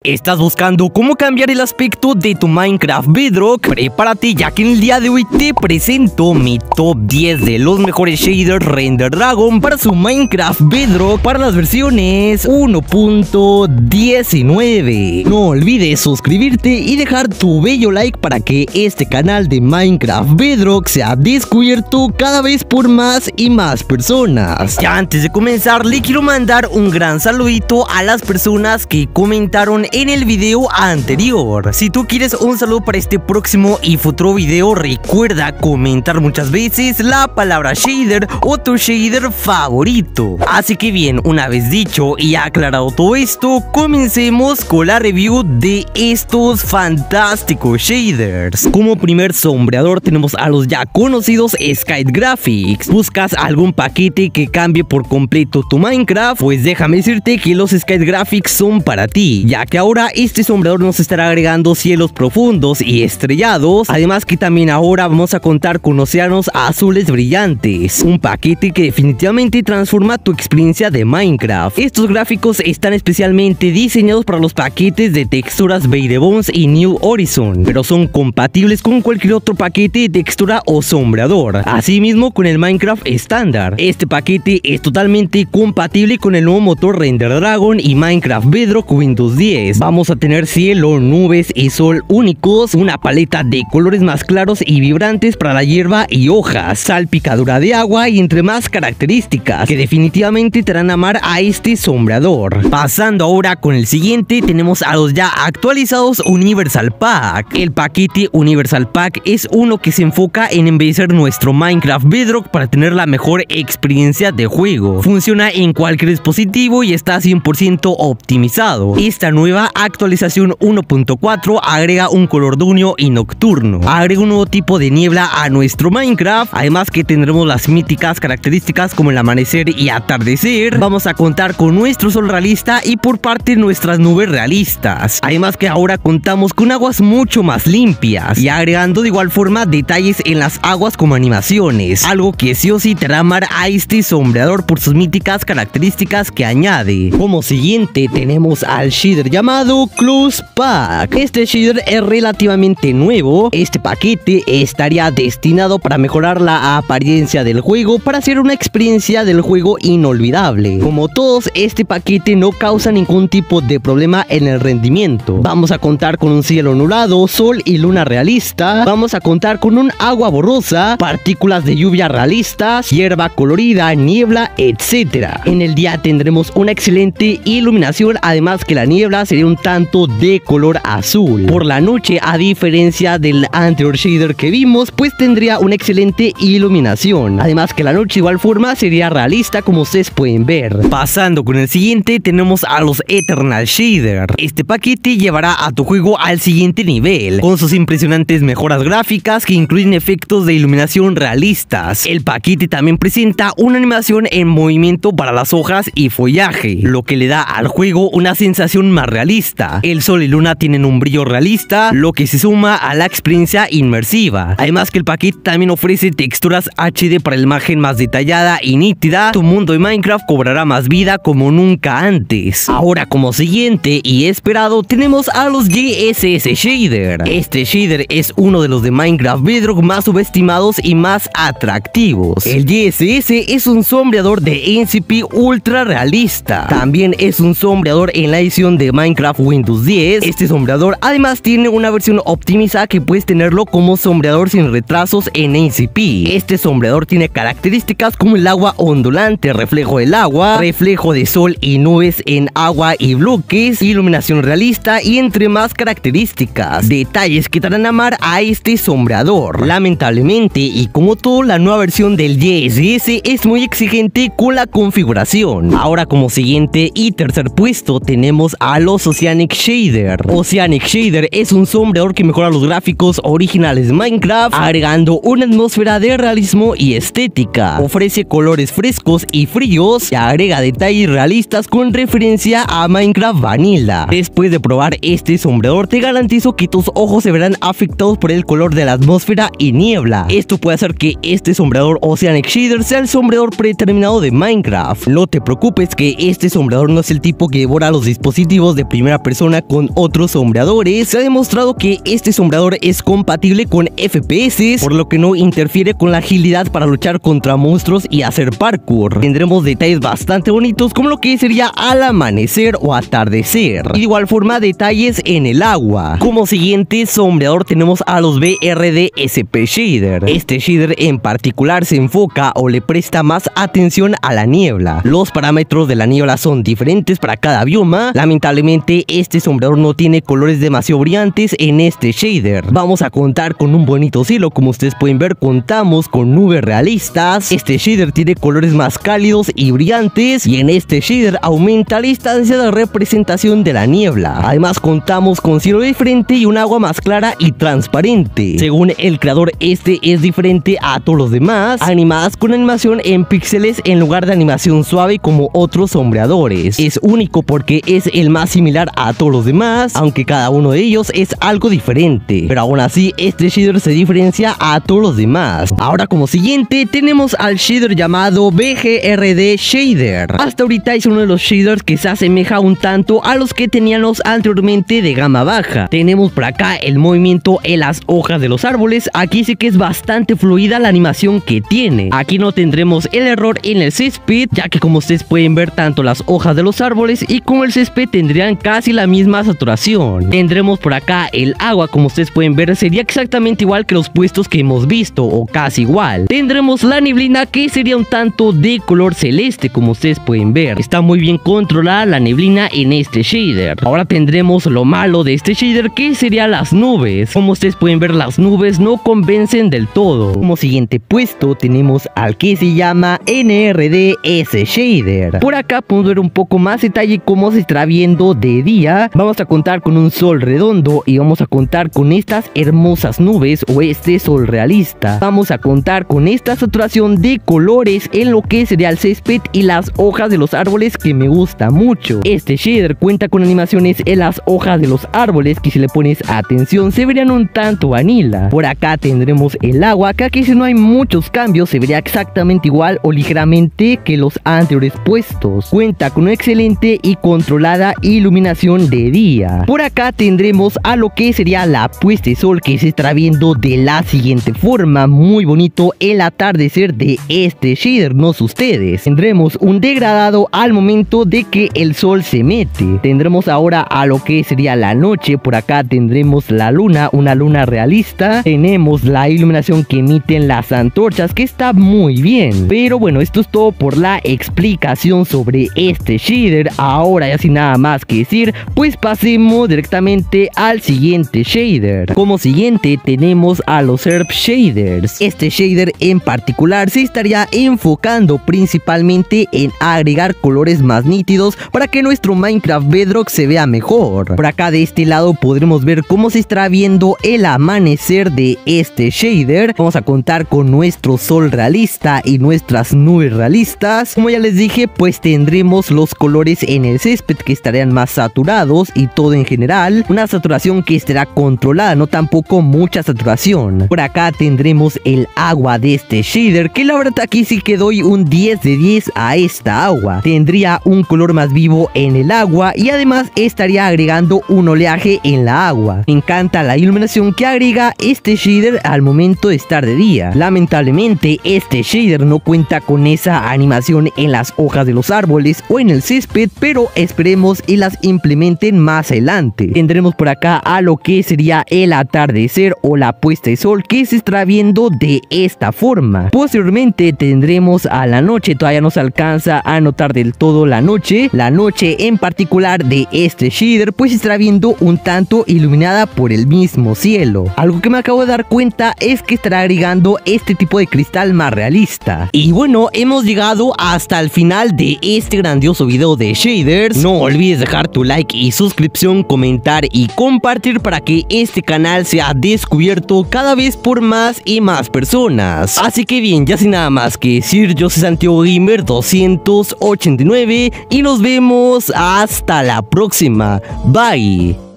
¿Estás buscando cómo cambiar el aspecto de tu Minecraft Bedrock? Prepárate, ya que en el día de hoy te presento mi top 10 de los mejores shaders Render Dragon para su Minecraft Bedrock para las versiones 1.19. No olvides suscribirte y dejar tu bello like para que este canal de Minecraft Bedrock sea descubierto cada vez por más y más personas. Ya antes de comenzar, le quiero mandar un gran saludito a las personas que comentaron en el video anterior. Si tú quieres un saludo para este próximo y futuro video, recuerda comentar muchas veces la palabra shader o tu shader favorito. Así que bien, una vez dicho y aclarado todo esto, comencemos con la review de estos fantásticos shaders. Como primer sombreador tenemos a los ya conocidos Skite Graphics. ¿Buscas algún paquete que cambie por completo tu Minecraft? Pues déjame decirte que los Skite Graphics son para ti, ya que ahora este sombreador nos estará agregando cielos profundos y estrellados, además que también ahora vamos a contar con océanos azules brillantes, un paquete que definitivamente transforma tu experiencia de Minecraft. Estos gráficos están especialmente diseñados para los paquetes de texturas Bare Bones y New Horizon, pero son compatibles con cualquier otro paquete de textura o sombreador, asimismo con el Minecraft estándar. Este paquete es totalmente compatible con el nuevo motor Render Dragon y Minecraft Bedrock Windows 10. Vamos a tener cielo, nubes y sol únicos, una paleta de colores más claros y vibrantes para la hierba y hojas, salpicadura de agua y entre más características que definitivamente te harán amar a este sombreador. Pasando ahora con el siguiente, tenemos a los ya actualizados Universal Pack. El paquete Universal Pack es uno que se enfoca en embellecer nuestro Minecraft Bedrock para tener la mejor experiencia de juego. Funciona en cualquier dispositivo y está 100% optimizado. Esta nueva actualización 1.4 agrega un color diurno y nocturno, agrega un nuevo tipo de niebla a nuestro Minecraft, además que tendremos las míticas características como el amanecer y atardecer. Vamos a contar con nuestro sol realista y por parte nuestras nubes realistas, además que ahora contamos con aguas mucho más limpias y agregando de igual forma detalles en las aguas como animaciones, algo que sí o sí te hará amar a este sombreador por sus míticas características que añade. Como siguiente tenemos al shader llamado Close Pack. Este shader es relativamente nuevo. Este paquete estaría destinado para mejorar la apariencia del juego, para hacer una experiencia del juego inolvidable. Como todos, este paquete no causa ningún tipo de problema en el rendimiento. Vamos a contar con un cielo nublado, sol y luna realista. Vamos a contar con un agua borrosa, partículas de lluvia realistas, hierba colorida, niebla, etc. En el día tendremos una excelente iluminación, además que la niebla sería un tanto de color azul. Por la noche, a diferencia del anterior shader que vimos, pues tendría una excelente iluminación, además que la noche de igual forma sería realista, como ustedes pueden ver. Pasando con el siguiente, tenemos a los Eternal Shader. Este paquete llevará a tu juego al siguiente nivel, con sus impresionantes mejoras gráficas que incluyen efectos de iluminación realistas. El paquete también presenta una animación en movimiento para las hojas y follaje, lo que le da al juego una sensación más realista. El sol y luna tienen un brillo realista, lo que se suma a la experiencia inmersiva. Además que el paquete también ofrece texturas HD para la imagen más detallada y nítida. Tu mundo de Minecraft cobrará más vida como nunca antes. Ahora, como siguiente y esperado, tenemos a los GSS Shader. Este shader es uno de los de Minecraft Bedrock más subestimados y más atractivos. El GSS es un sombreador de NCP ultra realista. También es un sombreador en la edición de Minecraft Windows 10. Este sombreador además tiene una versión optimizada que puedes tenerlo como sombreador sin retrasos en NCP. Este sombreador tiene características como el agua ondulante, reflejo del agua, reflejo de sol y nubes en agua y bloques, iluminación realista y entre más características, detalles que te harán amar a este sombreador. Lamentablemente, y como todo, la nueva versión del GSS es muy exigente con la configuración. Ahora, como siguiente y tercer puesto, tenemos a los Oceanic Shader. Oceanic Shader es un sombreador que mejora los gráficos originales de Minecraft, agregando una atmósfera de realismo y estética. Ofrece colores frescos y fríos y agrega detalles realistas con referencia a Minecraft Vanilla. Después de probar este sombreador, te garantizo que tus ojos se verán afectados por el color de la atmósfera y niebla. Esto puede hacer que este sombreador Oceanic Shader sea el sombreador predeterminado de Minecraft. No te preocupes, que este sombreador no es el tipo que devora los dispositivos de primera persona con otros sombreadores. Se ha demostrado que este sombreador es compatible con FPS, por lo que no interfiere con la agilidad para luchar contra monstruos y hacer parkour. Tendremos detalles bastante bonitos como lo que sería al amanecer o atardecer, y de igual forma detalles en el agua. Como siguiente sombreador tenemos a los BRD-SP Shader. Este shader en particular se enfoca o le presta más atención a la niebla. Los parámetros de la niebla son diferentes para cada bioma. Lamentablemente este sombreador no tiene colores demasiado brillantes en este shader. Vamos a contar con un bonito cielo, como ustedes pueden ver contamos con nubes realistas. Este shader tiene colores más cálidos y brillantes, y en este shader aumenta la distancia de representación de la niebla. Además contamos con cielo diferente y un agua más clara y transparente. Según el creador, este es diferente a todos los demás, animadas con animación en píxeles en lugar de animación suave como otros sombreadores. Es único porque es el más similar a todos los demás, aunque cada uno de ellos es algo diferente, pero aún así este shader se diferencia a todos los demás. Ahora como siguiente tenemos al shader llamado BGRD Shader. Hasta ahorita es uno de los shaders que se asemeja un tanto a los que teníamos anteriormente de gama baja. Tenemos por acá el movimiento en las hojas de los árboles. Aquí sí que es bastante fluida la animación que tiene. Aquí no tendremos el error en el césped, ya que como ustedes pueden ver tanto las hojas de los árboles y como el césped tendrían casi la misma saturación. Tendremos por acá el agua, como ustedes pueden ver sería exactamente igual que los puestos que hemos visto o casi igual. Tendremos la neblina, que sería un tanto de color celeste, como ustedes pueden ver. Está muy bien controlada la neblina en este shader. Ahora tendremos lo malo de este shader, que sería las nubes. Como ustedes pueden ver, las nubes no convencen del todo. Como siguiente puesto tenemos al que se llama NRDS Shader. Por acá podemos ver un poco más detalle cómo se estará viendo de día. Vamos a contar con un sol redondo y vamos a contar con estas hermosas nubes o este sol realista. Vamos a contar con esta saturación de colores en lo que sería el césped y las hojas de los árboles, que me gusta mucho. Este shader cuenta con animaciones en las hojas de los árboles que, si le pones atención, se verían un tanto vanilla. Por acá tendremos el agua, que aquí si no hay muchos cambios se vería exactamente igual o ligeramente que los anteriores puestos. Cuenta con una excelente y controlada iluminación de día. Por acá tendremos a lo que sería la puesta de sol, que se estará viendo de la siguiente forma. Muy bonito el atardecer de este shader, no sé ustedes. Tendremos un degradado al momento de que el sol se mete. Tendremos ahora a lo que sería la noche. Por acá tendremos la luna, una luna realista. Tenemos la iluminación que emiten las antorchas, que está muy bien. Pero bueno, esto es todo por la explicación sobre este shader. Ahora ya sin nada más que decir, pues pasemos directamente al siguiente shader. Como siguiente tenemos a los Herb Shaders. Este shader en particular se estaría enfocando principalmente en agregar colores más nítidos para que nuestro Minecraft Bedrock se vea mejor. Por acá de este lado podremos ver cómo se estará viendo el amanecer de este shader. Vamos a contar con nuestro sol realista y nuestras nubes realistas. Como ya les dije, pues tendremos los colores en el césped que estarían más saturados y todo en general. Una saturación que estará controlada, no tampoco mucha saturación. Por acá tendremos el agua de este shader, que la verdad aquí sí que doy un 10 de 10 a esta agua. Tendría un color más vivo en el agua y además estaría agregando un oleaje en la agua. Me encanta la iluminación que agrega este shader al momento de estar de día. Lamentablemente este shader no cuenta con esa animación en las hojas de los árboles o en el césped, pero esperemos y las implementen más adelante. Tendremos por acá a lo que sería el atardecer o la puesta de sol, que se estará viendo de esta forma. Posteriormente tendremos a la noche. Todavía no se alcanza a notar del todo la noche. La noche en particular de este shader pues se estará viendo un tanto iluminada por el mismo cielo. Algo que me acabo de dar cuenta es que estará agregando este tipo de cristal más realista. Y bueno, hemos llegado hasta el final de este grandioso video de shaders. No olvides dejar tu like y suscripción, comentar y compartir para que este canal sea descubierto cada vez por más y más personas. Así que bien, ya sin nada más que decir, yo soy Santiago Gamer 289 y nos vemos hasta la próxima. Bye.